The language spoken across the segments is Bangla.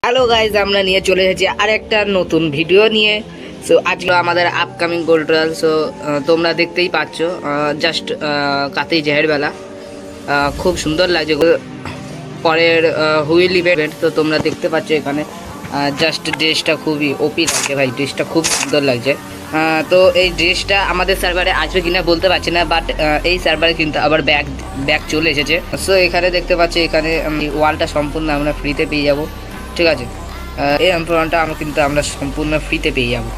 হ্যালো গাইজ, আমরা নিয়ে চলে এসেছি আরেকটা নতুন ভিডিও নিয়ে। সো আজকে আমাদের আপকামিং গোল্ড রয়্যাল। সো তোমরা দেখতেই পাচ্ছ, জাস্ট কাতেই জেহের বেলা খুব সুন্দর লাগছে। পরের হুইল ইভেন্ট তো তোমরা দেখতে পাচ্ছ এখানে। জাস্ট ড্রেসটা খুবই ওপি লাগছে ভাই, ড্রেসটা খুব সুন্দর লাগছে। তো এই ড্রেসটা আমাদের সার্ভারে আসবে কিনা বলতে পারছি না, বাট এই সার্ভারে কিন্তু আবার ব্যাগ চলে এসেছে। সো এখানে দেখতে পাচ্ছি, এখানে ওয়ালটা সম্পূর্ণ আমরা ফ্রিতে পেয়ে যাবো, ঠিক আছে। এই এমপ্লয়নটা আমরা সম্পূর্ণ ফ্রিতে পেয়ে যাবো।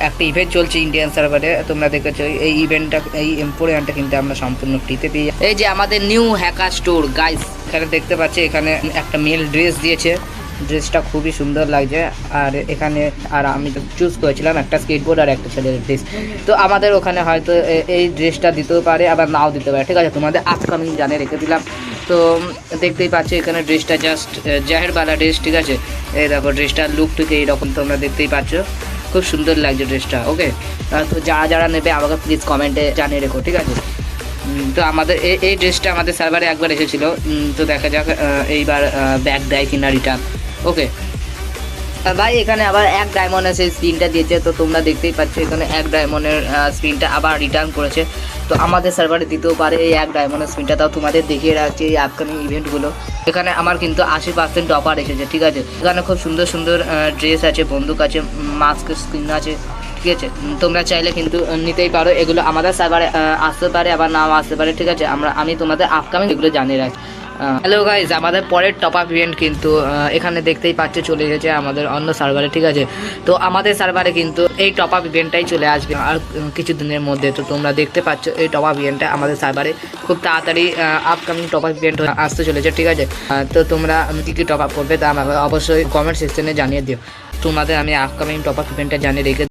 একটা ইভেন্ট চলছে ইন্ডিয়ান সার্ভারে, তোমরা দেখেছো। এই এমপ্লয়নটা কিন্তু আমরা সম্পূর্ণ ফ্রিতে পেয়ে যাবো। এই যে আমাদের নিউ হ্যাকার স্টোর গাইস, এখানে দেখতে পাচ্ছি, এখানে একটা মেল ড্রেস দিয়েছে। ড্রেসটা খুবই সুন্দর লাগছে। আর এখানে আমি চুজ করেছিলাম একটা স্কেটবোর্ড আর একটা ছেলের ড্রেস। তো আমাদের ওখানে হয়তো এই ড্রেসটা দিতেও পারে, আবার নাও দিতে পারে, ঠিক আছে। তোমাদের আপকামিং জানে রেখে দিলাম। তো দেখতেই পাচ্ছ এখানে ড্রেসটা জাস্ট জাহেরবালা ড্রেস, ঠিক আছে। এই দেখো ড্রেসটার লুকটুকে এইরকম তোমরা দেখতেই পাচ্ছ, খুব সুন্দর লাগছে ড্রেসটা। ওকে, তো যারা নেবে আমাকে প্লিজ কমেন্টে জানিয়ে রেখো, ঠিক আছে। তো আমাদের এই ড্রেসটা আমাদের সার্ভারে একবার এসেছিলো। তো দেখা যাক এইবার ব্যাগ দেয় কিনা রিটার্ন। ওকে ভাই, এখানে আবার 1 ডায়মন্ডের সেই স্পিনটা দিয়েছে। তো তোমরা দেখতেই পাচ্ছ এখানে 1 ডায়মন্ডের স্পিনটা আবার রিটার্ন করেছে। তো আমাদের সার্ভারে দিতেও পারে এই 1 ডায়মন্ডের স্পিনটা। তাও তোমাদের দেখিয়ে রাখছি এই আপকামিং ইভেন্টগুলো। এখানে আমার কিন্তু 80% অফার এসেছে, ঠিক আছে। এখানে খুব সুন্দর সুন্দর ড্রেস আছে, বন্দুক আছে, মাস্ক স্কিন আছে, ঠিক আছে। তোমরা চাইলে কিন্তু নিতেই পারো। এগুলো আমাদের সার্ভারে আসতে পারে, আবার নাও আসতে পারে, ঠিক আছে। আমি তোমাদের আপকামিং এগুলো জানিয়ে রাখি। হ্যালো গাইজ, আমাদের পরের টপ আপ ইভেন্ট কিন্তু এখানে দেখতেই পাচ্ছে চলে এসেছে আমাদের অন্য সার্ভারে, ঠিক আছে। তো আমাদের সার্ভারে কিন্তু এই টপ আপ ইভেন্টটাই চলে আসবে আর কিছু দিনের মধ্যে। তো তোমরা দেখতে পাচ্ছ এই টপ আপ ইভেন্টটা আমাদের সার্ভারে খুব তাড়াতাড়ি আপকামিং টপ আপ ইভেন্ট আসতে চলেছে, ঠিক আছে। তো তোমরা কী টপ আপ করবে তা আমাকে অবশ্যই কমেন্ট সেকশনে জানিয়ে দিও। তোমাদের আমি আপকামিং টপ আপ ইভেন্টটা জানিয়ে রেখে